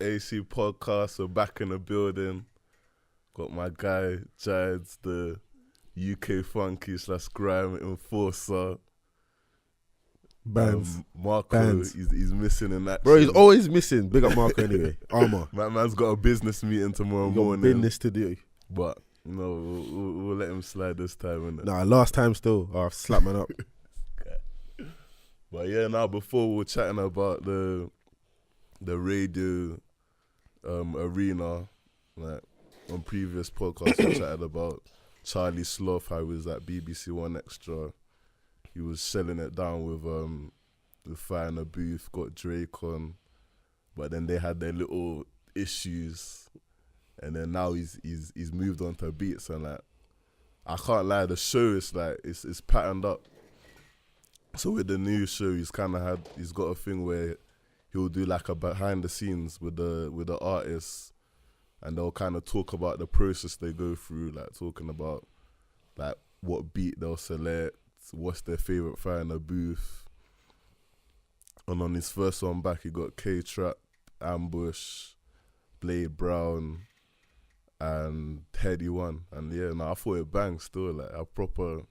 AC podcast. We're back in the building. Got my guy Jides, the UK funky / grime enforcer. Bands. Marco, he's missing in that. Bro, he's always missing. Big up Marco anyway. Armour. Man's got a business meeting tomorrow morning. Business to do. But we'll let him slide this time, innit? Nah, last time still. I'll slap man up. But yeah, now before we were chatting about the radio arena, like on previous podcasts we chatted about Charlie Sloth, how he was at BBC One Extra. He was selling it down with Fyre in the booth, got Drake on, but then they had their little issues, and then now he's moved on to beats, and like I can't lie, the show is like it's patterned up. So with the new show, he's got a thing where he'll do like a behind the scenes with the artists, and they'll kind of talk about the process they go through, like talking about like what beat they'll select, what's their favorite Fyre in the booth. And on his first one back, he got K-Trap, Ambush, Blade Brown, and Heady One. And yeah, I thought it banged still, like a proper.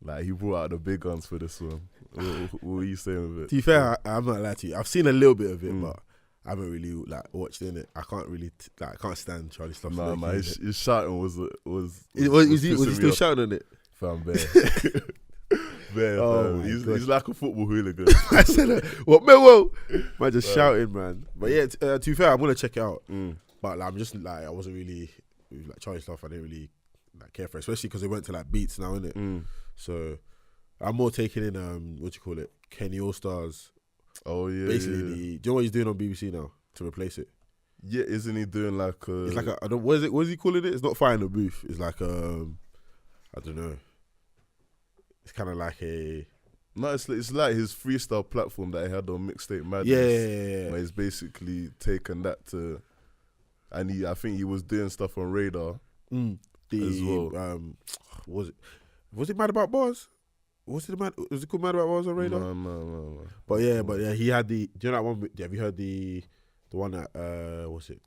Like, he brought out the big guns for this one. What are you saying with it? To be fair, I'm not lying to you. I've seen a little bit of it, but I haven't really like watched it. I can't really I can't stand Charlie Sloth. Nah, man, his shouting was he still shouting on it? Fam, bear. Oh, he's like a football hooligan. I said that. What, man? Whoa, man, just shouting, man. But yeah, to be fair, I'm gonna check it out. But like, I'm just like, I wasn't really like Charlie Sloth. I didn't really like care for it, especially because they went to like beats now, innit? So I'm more taking in Kenny All Stars. Oh yeah, basically. yeah. Do you know what he's doing on BBC now to replace it? Yeah, isn't he doing like a? It's like I don't. What is he calling it? It's not Fyre in the booth. It's like I don't know. It's kind of like a. No, it's like his freestyle platform that he had on Mixtape Madness. Yeah. Where he's basically taken that to, and I think he was doing stuff on Radar as well. Was it Mad About Bars? Was it called Mad About Bars on Radar? No. But yeah, he had the. Do you know that one? Have you heard the one that what's it?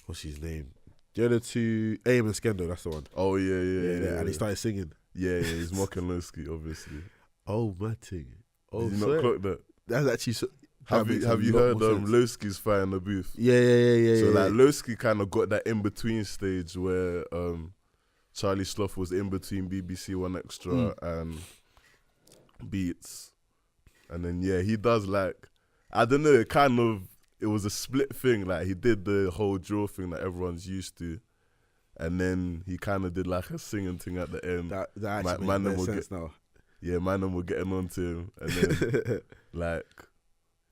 What's his name? The other two, Aim and Skendo. That's the one. Oh yeah. And he started singing. Yeah, he's mocking Lowski, obviously. Oh, mad thing. Oh, did you not clock that? That's actually. Have you heard Lowski's Fyre in the booth? Yeah. So like Lowski kind of got that in between stage where Charlie Sloth was in between BBC One Extra and Beats, and then he does like, I don't know, it was a split thing. Like he did the whole draw thing that everyone's used to, and then he kind of did like a singing thing at the end. That actually makes sense now. Yeah, man, were getting on to him, and then like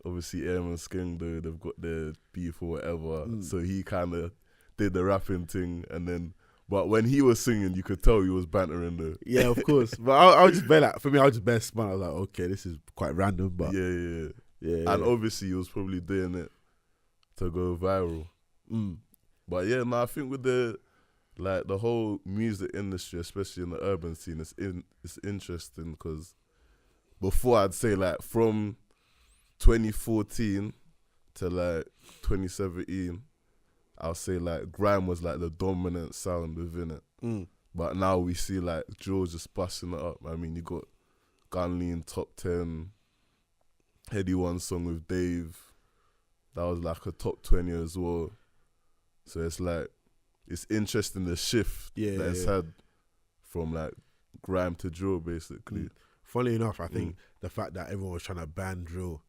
obviously Airman Skeng they've got their beef or whatever, so he kind of did the rapping thing, and then. But when he was singing, you could tell he was bantering though. Yeah, of course. But I was just bare for me, I was just bare smart. I was like, okay, this is quite random, but yeah. And obviously, he was probably doing it to go viral. But yeah, I think with the whole music industry, especially in the urban scene, it's interesting because before I'd say like from 2014 to like 2017. I'll say like grime was like the dominant sound within it, but now we see like George just busting it up. I mean, you got Gunlean top 10, Heady One song with Dave, that was like a top 20 as well. So it's like it's interesting the shift that it's had from like grime to drill basically. Funny enough, I think the fact that everyone was trying to ban drill,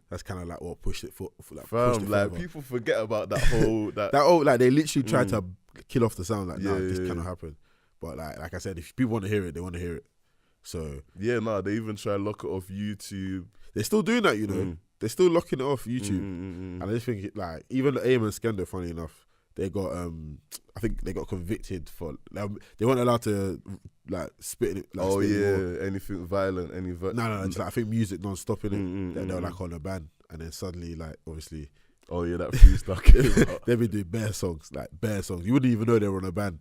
that's kind of like what pushed it for like, pushed it like people forget about that whole like they literally tried to kill off the sound. Like this cannot happen. But like I said, if people want to hear it, they want to hear it. So they even try to lock it off YouTube. They're still doing that, you know. They're still locking it off YouTube, and I just think like even the Aim and Skendo, funny enough, they got I think they got convicted for they weren't allowed to like spit it. Like, anything violent, no, just like I think music non-stop in it. They were like on a ban, and then suddenly like obviously that freestyle came out. They've been doing bare songs. You wouldn't even know they were on a ban.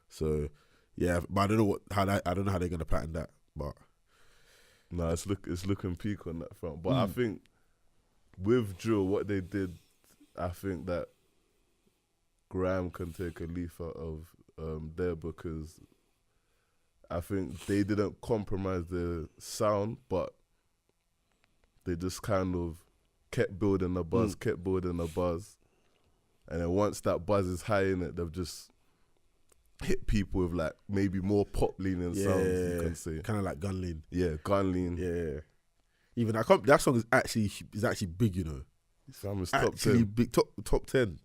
So yeah, but I don't know how they're gonna pattern that. But no, it's looking peak on that front. But I think with drill, what they did, I think that Grime can take a leaf out of there, because I think they didn't compromise the sound, but they just kind of kept building the buzz, and then once that buzz is high in it, they've just hit people with like maybe more pop leaning sounds, you can say. Kind of like gun lean. Yeah, gun lean. Yeah. Even that song is actually big, you know. It's top actually 10. Big, top 10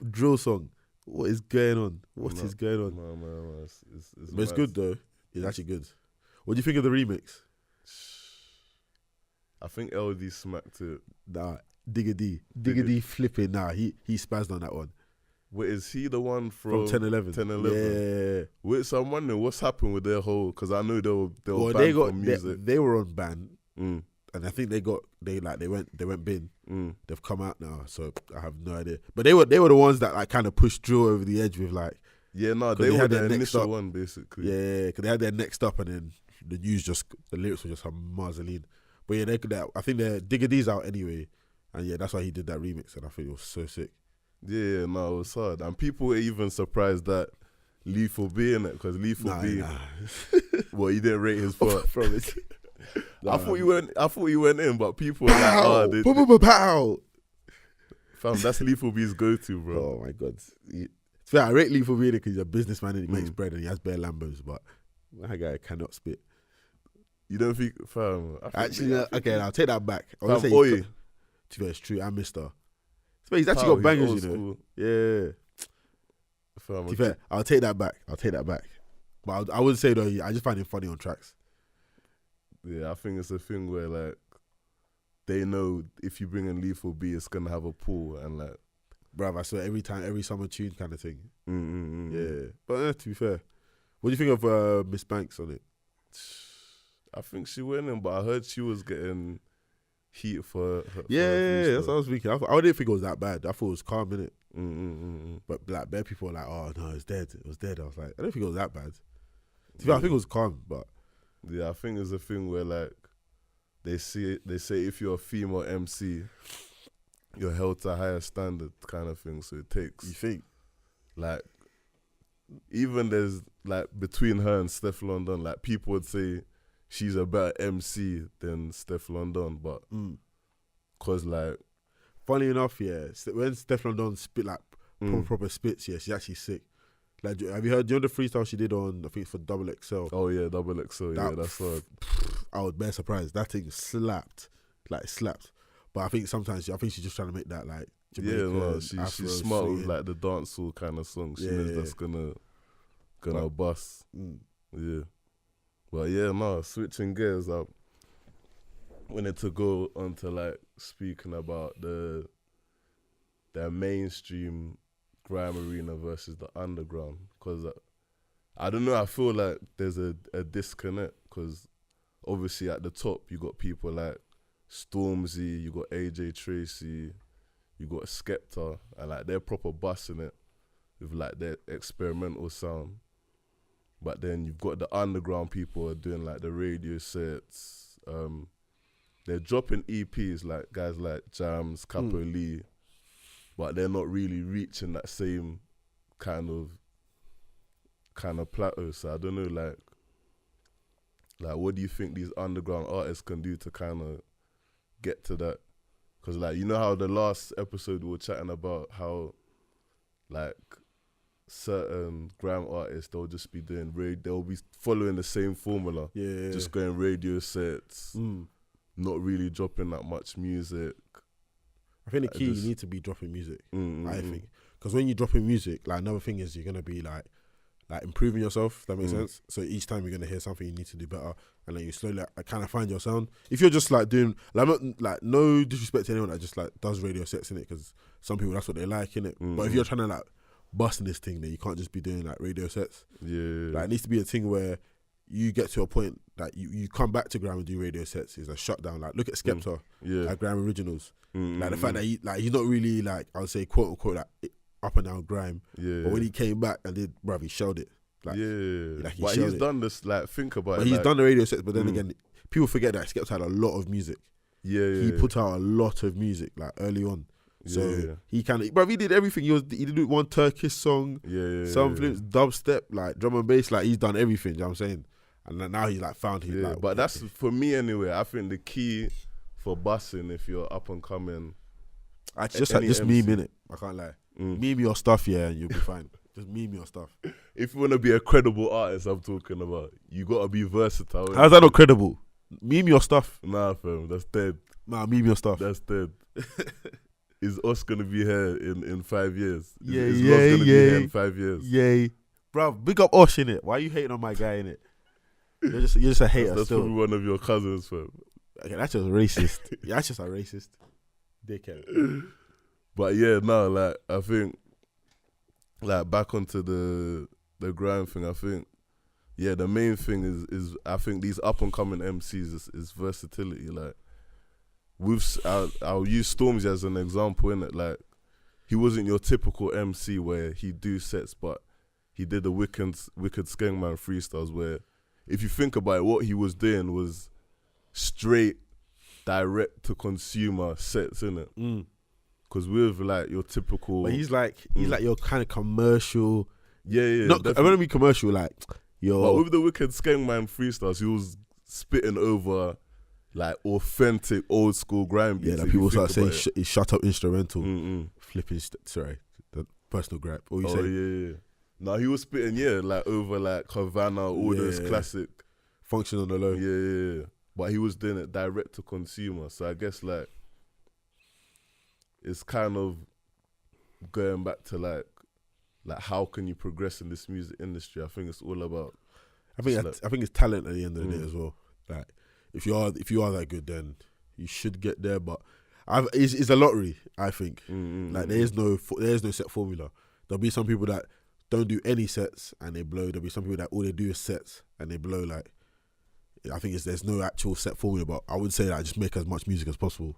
drill song. What is going on? What is going on? No, But it's good though. It's actually good. What do you think of the remix? I think LD smacked it. Nah, Digga D flipping. Nah, he spazzed on that one. Wait, is he the one from 10-11? 10-11? Yeah. Wait, so I'm wondering what's happened with their whole, because I know they were Well, banned from music. they were on ban, and I think they went bin. They've come out now, so I have no idea. But they were the ones that like kind of pushed drill over the edge with like. Yeah, no, they were the initial one basically. Yeah, because they had their next up, and then the lyrics were just a mausoleum. But yeah, I think their Digga D's out anyway, and yeah, that's why he did that remix, and I think it was so sick. Yeah, no, it was hard, and people were even surprised that Lethal B in it, because Lethal B, well, he didn't rate his part from it. I thought you went in, but people were like, pow. Fam, that's Lethal B's go-to, bro. Oh my god. I rate Lethal B because he's a businessman and he makes bread and he has bare Lambos, but that guy cannot spit. You don't think, fam? Actually, okay, I'll take that back. I Fam, say Oi. It's true, I missed her. So he's actually got bangers, you know. School. Yeah. Fam, To be fair, I'll take that back. But I would say though, I just find him funny on tracks. Yeah, I think it's a thing where like they know if you bring in Lethal B, it's gonna have a pull, and like, bruv, I swear every summer tune kind of thing. Yeah, but to be fair, what do you think of Miss Banks on it? I think she winning, but I heard she was getting heat for her. Yeah, that's what I was thinking. I didn't think it was that bad. I thought it was calm, innit? But like, bare people were like, oh no, it's dead. It was dead. I was like, I don't think it was that bad. To be fair, I think it was calm, but yeah, I think it's a thing where like they say if you're a female MC, you're held to a higher standard kind of thing. So it takes. You think? Like, even there's like between her and Steph London, like people would say she's a better MC than Steph London, but cause like, funny enough, yeah, when Steph London spit like proper spits, yeah, she's actually sick. Like, have you heard? Do you know the freestyle she did on? I think it's for Double XL. Oh yeah, Double XL. Yeah, that's hard. I was bare surprised. That thing slapped. But I think she's just trying to make that like Jamaican, no, she's smart with like the dancehall kind of song. She knows that's gonna bust. Yeah, but yeah, no. Switching gears up. Wanted to go on to like speaking about the mainstream grime arena versus the underground, because I don't know, I feel like there's a disconnect, because obviously at the top you got people like Stormzy, you got AJ Tracy, you got Skepta, and like they're proper busting it with like their experimental sound. But then you've got the underground people who are doing like the radio sets, they're dropping EPs like guys like Jams, Capo Lee, but they're not really reaching that same kind of plateau. So I don't know, like what do you think these underground artists can do to kind of get to that? Because like, you know how the last episode we were chatting about how like certain grime artists, they'll just be doing they'll be following the same formula, just going radio sets, not really dropping that much music. I think the key, you need to be dropping music. I think, because when you're dropping music, like another thing is you're gonna be like improving yourself. If that makes sense. So each time you're gonna hear something, you need to do better, and then you slowly kind of find your sound. If you're just like doing like no disrespect to anyone that just like does radio sets in it, because some people that's what they like in it. But if you're trying to like bust in this thing, then you can't just be doing like radio sets. Yeah, like it needs to be a thing where you get to a point that you come back to grime and do radio sets is a shutdown. Like look at Skepta, at Grime Originals. Like the fact that he's not really like, I would say quote unquote like up and down grime. But when he came back and did, bruv, he showed it. Like, but he's done this, like, think about it. But he's done the radio sets, but then again, people forget that Skepta had a lot of music. he put out a lot of music like early on. So he did everything. He did one Turkish song, some flips, dubstep, like drum and bass, like he's done everything. You know what I'm saying? And then now he's like found his like. But that's for me anyway. I think the key for bussing, if you're up and coming, just meme innit. I can't lie. Meme your stuff, and you'll be fine. Just meme your stuff. If you want to be a credible artist, I'm talking about, you gotta be versatile. How's that not credible? Meme your stuff. Nah, fam, that's dead. Nah, meme your stuff. That's dead. Is us gonna be here in 5 years? Is Los gonna be here in 5 years? Yay. Bruv, big up Osh in it. Why are you hating on my guy in it? You're just a hater. That's still. probably one of your cousins, fam. Okay, that's just racist. That's just a racist dickhead. But yeah, no, like I think, like back onto the grime thing. I think, the main thing is I think these up and coming MCs is versatility. Like, I'll use Stormzy as an example, innit? Like, he wasn't your typical MC where he'd do sets, but he did the Wicked Skengman freestyles where, if you think about it, what he was doing was straight, direct to consumer sets, innit? Because with like your typical, but he's like your kind of commercial. Yeah. Not, I want to be commercial, like your. But with the Wicked Skengman freestyles, he was spitting over like authentic old school grime beats. Yeah, that people start saying shut up instrumental, flipping. Sorry, the personal gripe. What you saying? Yeah. No, he was spitting like over like Havana, all those classic Function on the Low. Yeah. But he was doing it direct to consumer. So I guess like it's kind of going back to like how can you progress in this music industry? I think it's all about. I think it's talent at the end of the day as well. Like if you are that good, then you should get there. But it's a lottery. I think like there is no set formula. There'll be some people that don't do any sets and they blow. There'll be some people that all they do is sets and they blow. Like I think there's no actual set formula, but I would say that just make as much music as possible.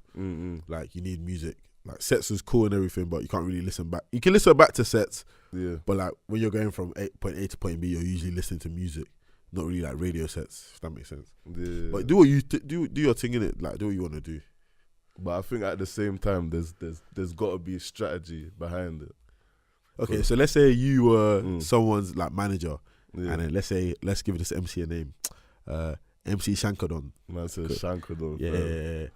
Like you need music. Like sets is cool and everything, but you can't really listen back. You can listen back to sets, but like when you're going from point A to point B, you're usually listening to music, not really like radio sets. If that makes sense. Yeah. But do what you do your thing in it. Like do what you want to do. But I think at the same time, there's got to be a strategy behind it. Okay, so let's say you were someone's like manager, and then let's give this MC a name, MC Shankadon. Man says Shankadon. Yeah.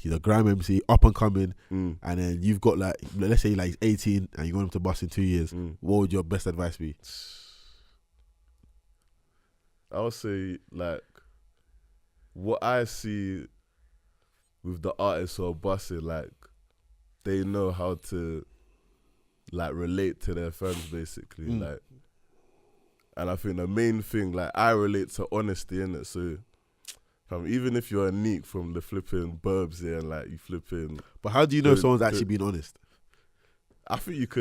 He's a grime MC, up and coming, and then you've got like, let's say like he's 18 and you want him to bust in 2 years. What would your best advice be? I would say like what I see with the artists who are busting, like they know how to like relate to their fans basically, like, and I think the main thing, like I relate to honesty in it, so. Even if you're a neek from the flipping burbs here and like you flipping. But how do you know someone's actually being honest? I think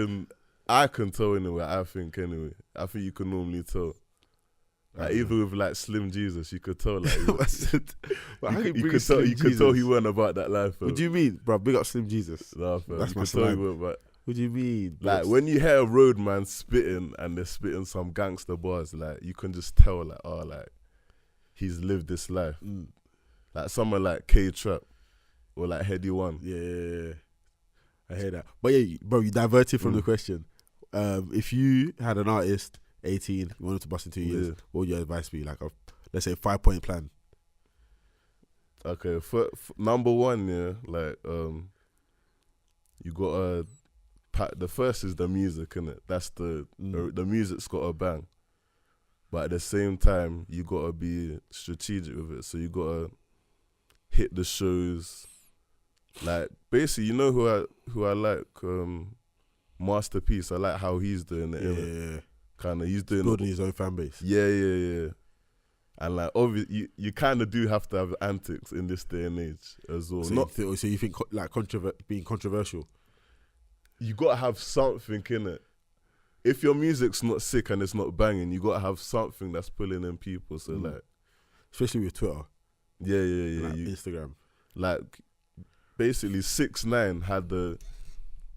I can tell anyway, I think you can normally tell. Like even with like Slim Jesus, you could tell like you could tell he weren't about that life. What do you mean? Bro, big up Slim Jesus. Nah, fam. That's you my slime. What do you mean? Like when you hear a road man spitting and they're spitting some gangster bars, like you can just tell like, oh, like he's lived this life. Like someone like K-Trap or like Heady One. Yeah. I hear that. But yeah, bro, you diverted from the question. If you had an artist, 18, you wanted to bust in 2 years, what would your advice be? Like let's say a 5-point plan. Okay, for number one, like you got the first is the music, innit? That's the music's got a bang. But at the same time, you gotta be strategic with it. So you gotta hit the shows. Like basically, you know who I like, Masterpiece. I like how he's doing it. Yeah. Kind of, he's doing building his own fan base. Yeah. And like obviously, you kind of do have to have antics in this day and age as well. So you think like being controversial? You gotta have something in it. If your music's not sick and it's not banging, you gotta have something that's pulling in people. So like, especially with Twitter. Yeah. Like Instagram. Like basically 6ix9ine had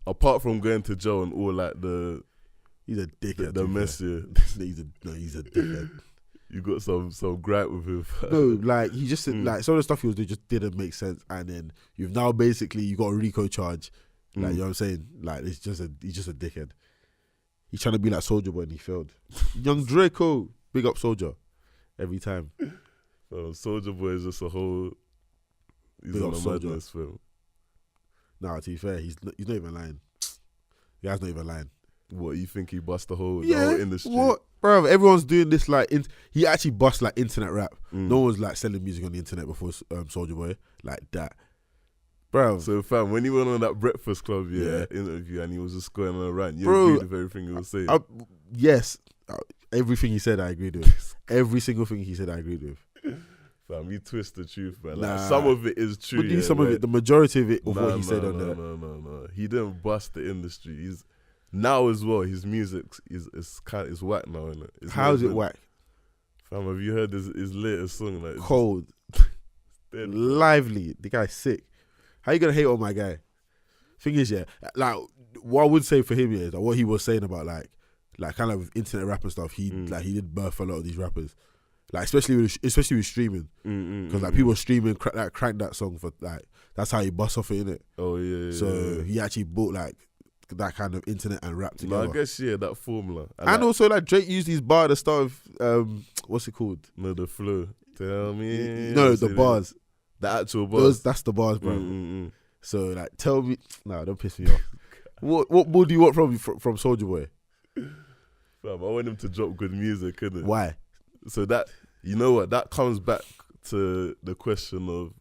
apart from going to jail and all like he's a dickhead. The messier. He's a dickhead. You got some gripe with him. No, like he just like some of the stuff he was doing just didn't make sense, and then you've now basically you got a RICO charge. Like you know what I'm saying? Like he's just a dickhead. He's trying to be like Soulja Boy and he failed. Young Draco, big up Soulja, every time. Soulja Boy is just a whole. He's on a madness film. Nah, to be fair, he's not even lying. The guy's not even lying. What, you think he bust the whole industry? What? Bro, everyone's doing this like he actually bust like internet rap. No one's like selling music on the internet before Soulja Boy like that. Bro. So fam, when he went on that Breakfast Club interview and he was just going on a rant, you agreed with everything he was saying? Yes. Everything he said I agreed with. Every single thing he said I agreed with. Fam, you twist the truth, man. Like, some of it is true. But some of it, the majority of it of what he said on there. No. He didn't bust the industry. He's now as well. His music is whack now, isn't it? How is it whack? Fam, have you heard his latest song? Like, Cold, lively. The guy's sick. How you gonna hate on my guy? Thing is, like what I would say for him is like, what he was saying about like kind of internet rap and stuff. He did birth a lot of these rappers. Like especially with streaming, because like people streaming crank that song for like that's how he bust off it, innit? Oh yeah. So he actually bought like that kind of internet and rap together. No, I guess that formula, and also like Drake used his bar at the start of what's it called? No, the flow. Tell me. No, the bars. The actual bars. That's the bars, bro. So like, tell me. No, don't piss me off. What more do you want from Soulja Boy? Fam, I want him to drop good music, innit? Why? So that, you know what, that comes back to the question of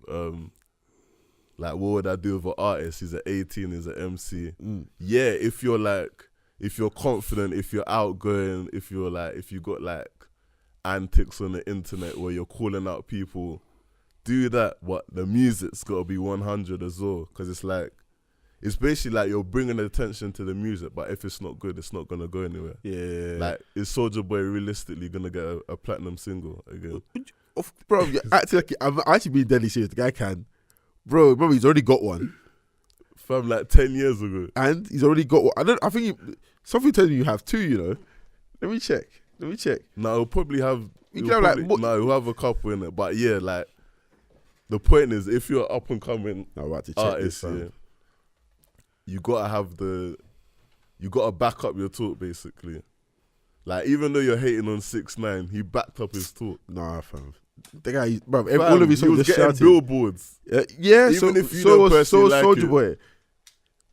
like, what would I do with an artist? He's an 18, he's an MC. Yeah, if you're confident, if you're outgoing, if you got like antics on the internet where you're calling out people, do that. But the music's got to be 100 as well, because it's basically like you're bringing attention to the music, but if it's not good, it's not gonna go anywhere. Yeah. Like, is Soulja Boy realistically gonna get a platinum single again? Bro, I'm actually being deadly serious. The guy can. Bro, remember he's already got one. From like 10 years ago. And he's already got one. I think something tells me you have two, you know. Let me check. No, he'll probably have. He'll have a couple in it. But yeah, like, the point is, if you're up and coming artist, you gotta back up your talk, basically. Like, even though you're hating on 6ix9ine, he backed up his talk. Nah, fam. The guy, bro, all of his songs was just getting shouting. Billboards. Yeah, even if you don't personally like Soulja it. Boy.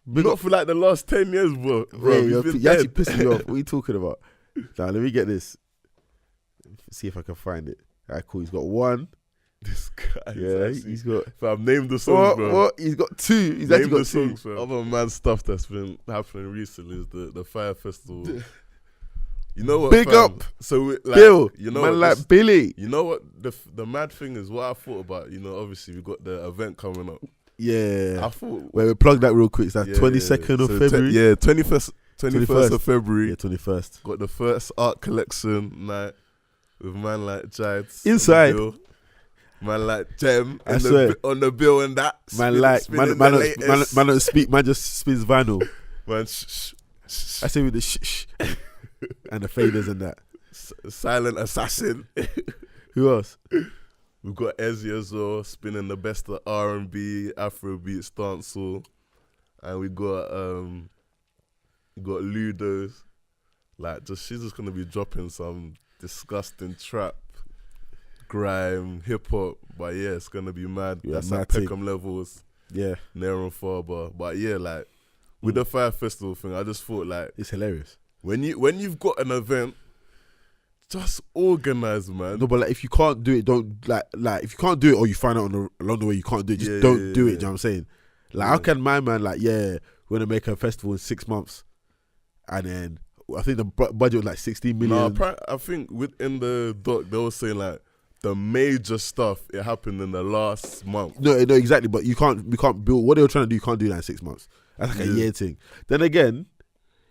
Not for like the last 10 years, bro. You're actually pissing me off. What are you talking about? Now, let me get this. See if I can find it. Alright, cool. He's got one. This guy. Yeah, he's got. Fam, name the songs, bro. What? He's got two. He's name actually got the two. songs, fam. Other man stuff that's been happening recently is the Fyre Festival. You know what? Big fam? up. So, like, Bill. You know, man, like Billy. You know what? The mad thing is, what I thought about. You know, obviously we got the event coming up. Yeah. I thought. Wait, we plug that real quick. It's that 22nd of February. 21st of February. Yeah, 21st. Got the first art collection night with man like Jides. Inside. Man like Jem on the bill and that. Man don't speak. Man just spins vinyl. Man, shh. I say with the shh and the faders and that. Silent assassin. Who else? We've got Ezzy as well, spinning the best of R&B, Afrobeat, dancehall, and we got Ludos. Like, she's just gonna be dropping some disgusting trap, grime, hip hop. But yeah, it's gonna be mad. Yeah, that's mad like thing. Peckham levels. Yeah, near and far, but yeah, like with the Fyre Festival thing, I just thought like it's hilarious. When you've got an event, just organize, man. No, but like if you can't do it, don't like if you can't do it or you find out along the way you can't do it, just don't do it. Do you know what I'm saying? Like how can my man we're gonna make a festival in 6 months, and then I think the budget was like 16 million. No, I think within the doc they were saying like the major stuff it happened in the last month. No, exactly. But we can't build what they were trying to do. You can't do that in 6 months. That's like a year thing. Then again,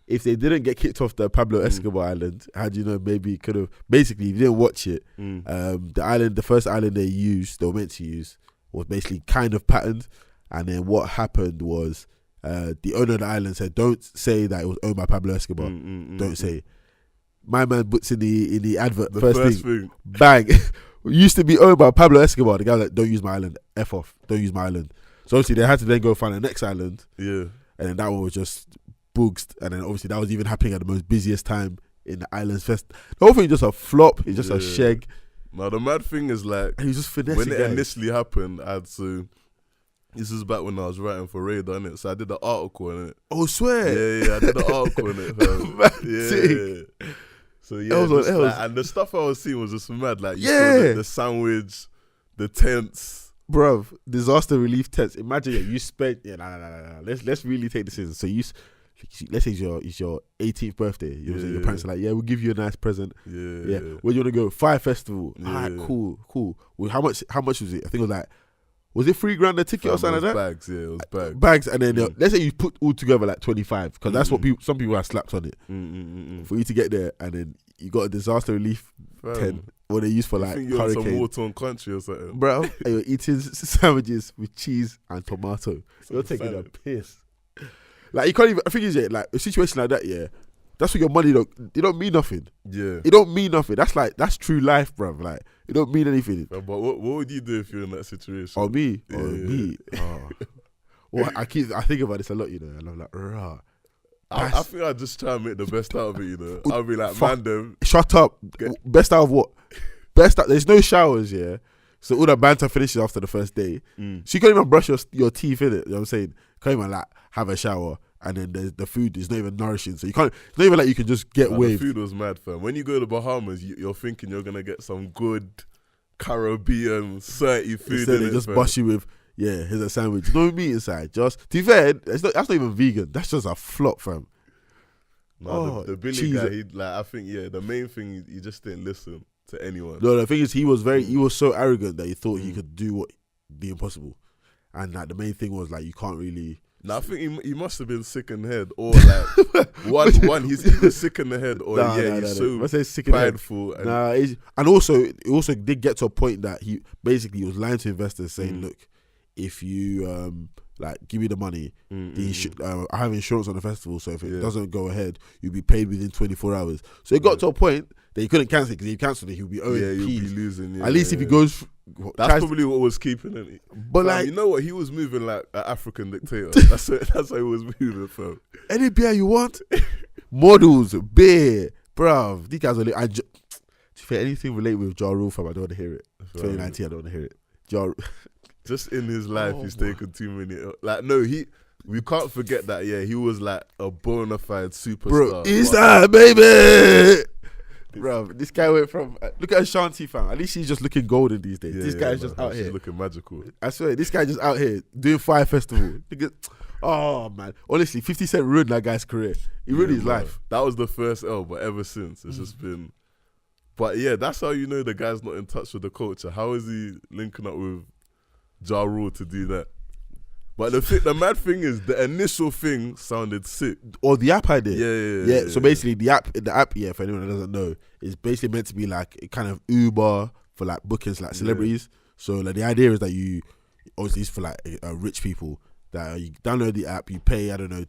if they didn't get kicked off the Pablo Escobar island, how do you know? Maybe could have. Basically, if you didn't watch it, the first island they were meant to use, was basically kind of patterned. And then what happened was the owner of the island said, "Don't say that it was owned by Pablo Escobar. Don't say it." my man puts in the advert. The first thing. Bang. Used to be owned by Pablo Escobar. The guy like, don't use my island. F off. Don't use my island. So obviously they had to then go find the next island. Yeah. And then that one was just boogsed. And then obviously that was even happening at the most busiest time in the islands fest. The whole thing is just a flop. It's just a sheg. Now the mad thing is like, and he's just finessing when it guys. initially happened, I had to. This is back when I was writing for Radar, innit? So I did an article on it. Oh, swear. Yeah, I did an article on it. Yeah. So yeah, and the stuff I was seeing was just mad. Like you saw the sandwich, the tents, bruv, disaster relief tents. Imagine you spent nah. Let's really take this in. So let's say it's your 18th birthday. Your parents are like, we'll give you a nice present. Yeah. Where do you want to go? Fyre Festival. Yeah. Alright, cool. Well, how much was it? I think it was like, was it $3,000 a ticket or something like that? Bags, yeah, it was bags. Bags, and then let's say you put all together like 25, because that's what some people have slapped on it for you to get there, and then you got a disaster relief tent what they use for like you're hurricane. some war-torn country or something, bro. And you're eating sandwiches with cheese and tomato. You're taking a piss. Like you can't even. I think it's like a situation like that. That's what your money it don't mean nothing. Yeah, it don't mean nothing. That's true life, bruv. Like it don't mean anything. But what would you do if you're in that situation? Or me. Oh. Well, I think about this a lot, and I'm like, rah. I think I'd just try and make the best out of it, I'll be like, man, them. Shut up. Best out of what? There's no showers, so all the banter finishes after the first day. So you can't even brush your teeth, in it. You know what I'm saying? Can't even like have a shower, and then the food is not even nourishing. So you can't. It's not even like you can just get waved. The food was mad, fam. When you go to the Bahamas, you're thinking you're gonna get some good Caribbean salty food. Instead they just bust you with here's a sandwich. No meat inside. Just to be fair, that's not even vegan. That's just a flop, fam. No, the Billy guy, I think the main thing he just didn't listen to anyone. No, the thing is he was so arrogant that he thought he could do the impossible, and like the main thing was like you can't really. No, I think he must have been sick in the head, or like one he's either sick in the head or he's so prideful. And also it also did get to a point that he was lying to investors saying, look, if you give me the money, I have insurance on the festival, so if it doesn't go ahead, you'll be paid within 24 hours. So it got to a point that he couldn't cancel it, because if he cancelled it, he'll be owing. He'll be losing. At least if he goes. That's probably what was keeping it. But like, you know what? He was moving like an African dictator. That's how he was moving, fam. Any beer you want, models, beer, bruv. These guys are. Anything related with Ja Rule, fam, I don't want to hear it. 2019, I don't want to hear it. Just in his life, he's taken too many. Like, no, we can't forget that. Yeah, he was like a bona fide superstar. Bro, Eastside, baby. Bro, this guy went from look at Ashanti, fam. At least she's just looking golden these days. This guy's just out here. She's looking magical. I swear, this guy just out here doing Fyre Festival. Oh man, honestly, 50 Cent ruined that guy's career. He ruined his life. That was the first L, but ever since it's just been. But yeah, that's how you know the guy's not in touch with the culture. How is he linking up with Ja Rule to do that? But the mad thing is, the initial thing sounded sick. Or the app I did. Yeah. So basically, the app, if anyone that doesn't know, is basically meant to be like a kind of Uber for like bookings, like celebrities. So like the idea is that you, obviously it's for like rich people, that you download the app, you pay, I don't know,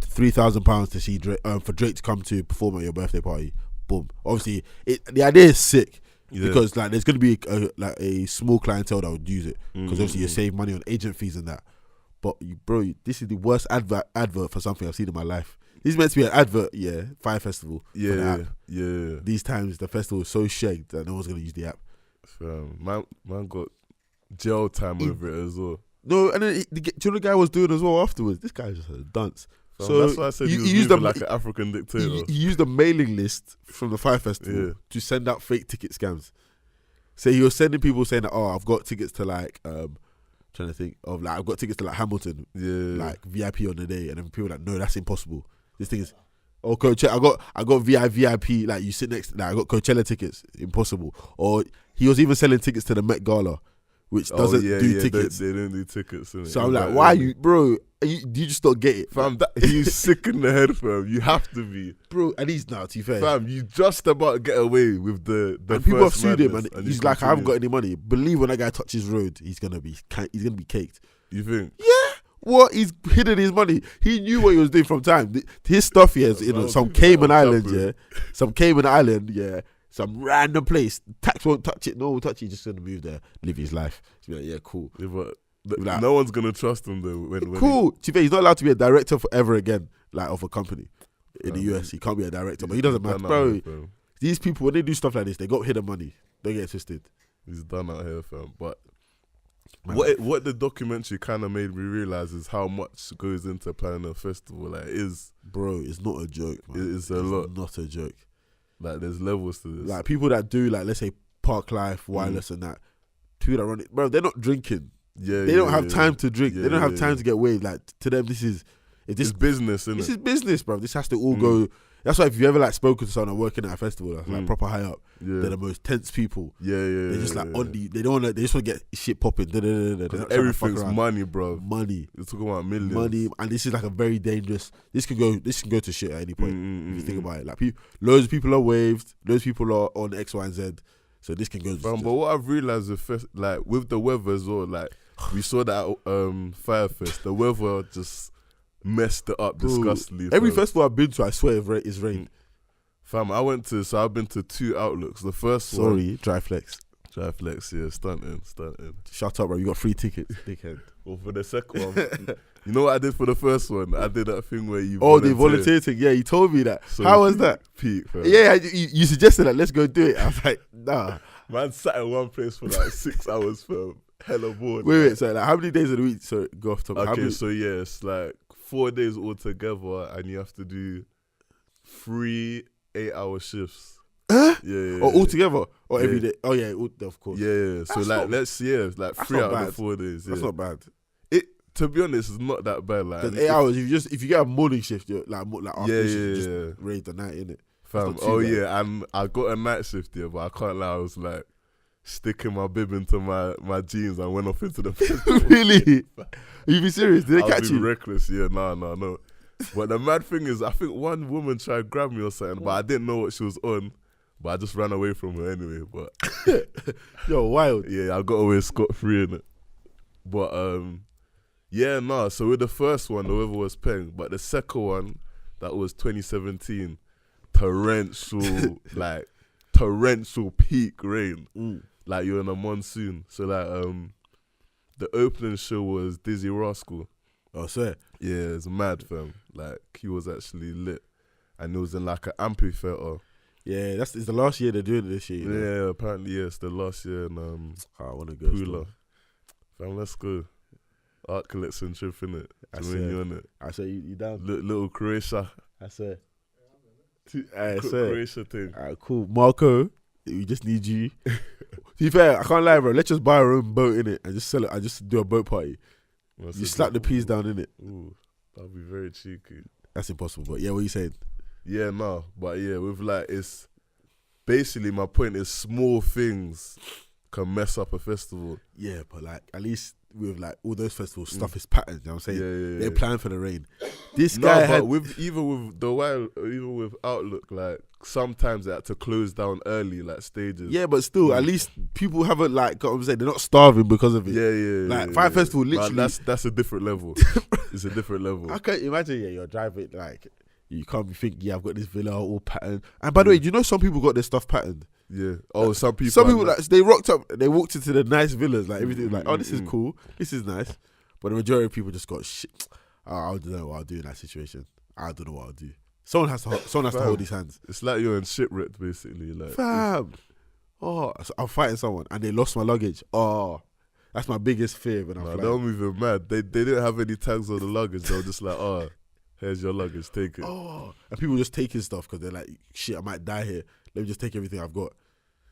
£3,000 to see Drake, for Drake to come to perform at your birthday party. Boom. Obviously, the idea is sick. Because like there's going to be a small clientele that would use it, because obviously you save money on agent fees and that. But this is the worst advert for something I've seen in my life. This is meant to be an advert, Fyre Festival. For the app. These times the festival is so shagged that no one's gonna use the app. Man got jail time over it as well. No, and then do you know the guy was doing as well afterwards? This guy just had a dance. So that's why I said he was moving like an African dictator. He used the mailing list from the Fyre Festival to send out fake ticket scams. So he was sending people saying that, I've got tickets to like trying to think of like I've got tickets to like Hamilton, like VIP on the day, and then people are like, no, that's impossible. This thing is, Coachella, I got VIP, like you sit next, like I got Coachella tickets, impossible. Or he was even selling tickets to the Met Gala, which doesn't do tickets. They don't do tickets. So I'm like, why you, bro? You just don't get it, fam. He's sick in the head, fam. You have to be, bro. And he's now, to be fair, fam. You just about get away with the and people have sued him, and he's like, I haven't got any money. Believe when that guy touches road, he's gonna be caked. You think? Yeah. What? He's hidden his money. He knew what he was doing from time. His stuff here is in some Cayman Island, yeah. Some Cayman Island, yeah. Some random place. Tax won't touch it. No one will touch it. He's just gonna move there, live his life. He's like, yeah, cool. Yeah, but like, no one's gonna trust him though. When cool. To be fair, he's not allowed to be a director forever again, like of a company in the US. He can't be a director, but he doesn't matter, bro. These people, when they do stuff like this, they got hidden money. Don't get twisted. He's done out here, fam. But what the documentary kind of made me realize is how much goes into planning a festival. Like, bro, it's not a joke, man. It's a lot. Not a joke. Like, there's levels to this. Like, people that do, like, let's say Park Life, Wireless, and that. People that run it, bro, they're not drinking. Yeah, they don't have time to drink. They don't have time to get waved. Like, to them, this is business, isn't it? This is business, bro. This has to all go. That's why if you ever like spoken to someone working at a festival, that's like proper high up, they're the most tense people. They're just like on the. They don't want to. They just want to get shit popping. Everything's money, bro. Money. You're talking about millions. Money, and this is like a very dangerous. This can go to shit at any point if you think about it. Like loads of people are waved. Loads of people are on X, Y, and Z. So this can go. But what I've realized with the weather as well, like we saw that Fyre Fest, the weather just messed it up disgustingly. Every festival I've been to, I swear it's rain. Fam, I've been to 2 outlooks. The first one, Dry Flex, yeah, stunting. Shut up, bro. You got 3 tickets, dickhead. Well, for the second one, you know what I did for the first one? I did that thing where you the volunteer thing. Yeah, you told me that. So how was that? Peak, fam. Yeah, you suggested that. Let's go do it. I was like, nah. Man sat in one place for like 6 hours, fam. Hella bored. Wait. So like, how many days of the week? So go off top. Okay, so yeah, it's like 4 days altogether, and you have to do 3 8-hour shifts. Yeah. Or all together, or every day. Oh yeah, of course. Yeah. So like, like 3 out of the 4 days. That's not bad. To be honest, it's not that bad. Like 8 hours. If you get a morning shift, you're like after shift, just raid the night, innit? Fam. Oh bad. Yeah, and I got a night shift here, but I can't lie. I was like sticking my bib into my jeans and went off into the festival. Really? You be serious? Did they catch you? Reckless, yeah. No. But the mad thing is, I think one woman tried to grab me or something, but I didn't know what she was on. But I just ran away from her anyway. But yo, wild. Yeah, I got away scot-free in it. But so with the first one, the weather was paying. But the second one, that was 2017, torrential peak rain. Like you're in a monsoon. So like the opening show was Dizzy Rascal. Oh, swear? Yeah, it's mad, fam. Like he was actually lit, and it was in like an amphitheater. Yeah, it's the last year they're doing this shit. Yeah, apparently it's the last year in I want to go. Pula. Fam, let's go. Art collection trip, innit? You on it? I say you down. Little Croatia. I say. Croatia thing. Alright, cool. Marco, we just need you. To be fair, I can't lie, bro. Let's just buy our own boat, innit? And just sell it. I just do a boat party. You slap the peas down, innit? Ooh, that'll be very cheeky. That's impossible, but yeah, what are you saying? Yeah, no. But yeah, with like, it's basically my point is small things can mess up a festival. Yeah, but like, at least with like all those festivals, stuff is patterned, you know what I'm saying? Yeah. They're planning for the rain. This guy had... even with Outlook, like, sometimes they had to close down early, like stages. Yeah, but still, at least people haven't like got what I'm saying. They're not starving because of it. Yeah. Like Fyre Festival, literally. Man, that's a different level. It's a different level. I can't imagine. Yeah, you're driving like you can't be thinking. Yeah, I've got this villa all patterned. And by the way, do you know some people got their stuff patterned? Yeah. Oh, some people. Some people like they rocked up. They walked into the nice villas. Like everything was like, oh, this is cool. This is nice. But the majority of people just got shit. I don't know what I'll do in that situation. I don't know what I'll do. Someone has to hold his hands. It's like you're in shipwreck, basically. Like, fam. Oh, so I'm fighting someone and they lost my luggage. Oh, that's my biggest fear when I'm flying. They're moving mad. They didn't have any tags on the luggage. They were just like, oh, here's your luggage, take it. Oh, and people just taking stuff because they're like, shit, I might die here. Let me just take everything I've got.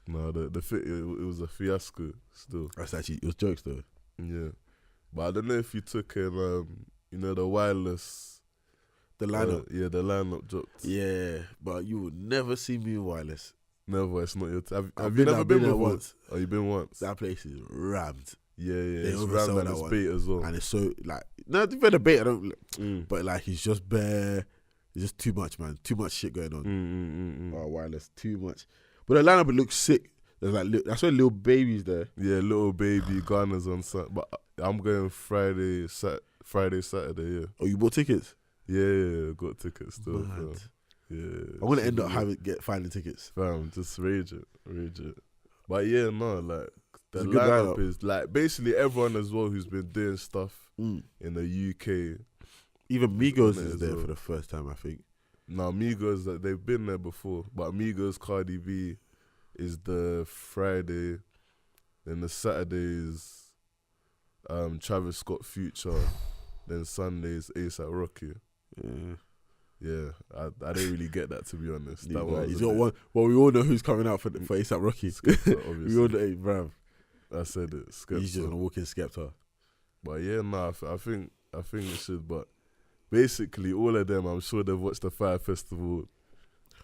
No, it was a fiasco still. That's actually, it was jokes though. Yeah. But I don't know if you took in, the wireless. The lineup. The lineup dropped. Yeah, but you would never see me in wireless. Never, it's not your time. Have you never been there once? Oh, you been once? That place is rammed. Yeah, it's rammed and it's bait as well. And it's so, like, no, the bait, I don't, but like, it's just bare, it's just too much, man. Too much shit going on. Oh, wireless, too much. But the lineup, it looks sick. There's like, that's where Lil Baby's there. Yeah, Lil Baby, Ghana's on Sunday. But I'm going Friday, Friday, Saturday, yeah. Oh, you bought tickets? Yeah, got tickets still. Mad. Fam. Yeah. I'm gonna end up finding tickets. Fam, just rage it. But yeah, no, like the It's a good lineup lineup. is like basically everyone as well who's been doing stuff Mm. in the UK. Even Migos on it is as there well. for the first time, I think. Now Migos, they've been there before, but Migos, Cardi B is the Friday, then the Saturday is Travis Scott Future, then Sundays ASAP Rocky. Yeah. Yeah, I didn't really get that, to be honest. That one He's was got a bit one. Well, we all know who's coming out for ASAP Rocky. Skepta, We all obviously. know, hey, bruv. I said it. Skepta. He's just gonna walk in Skepta. But yeah, no, I think it should. But basically, all of them, I'm sure they've watched the Fyre Festival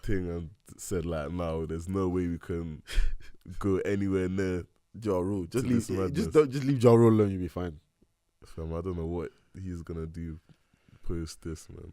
thing and said like, no, there's no way we can go anywhere near. Ja Rule. Just To this leave. Just madness. don't. Just leave Ja Rule alone. You'll be fine. Fam, I don't know what he's gonna do post this, man.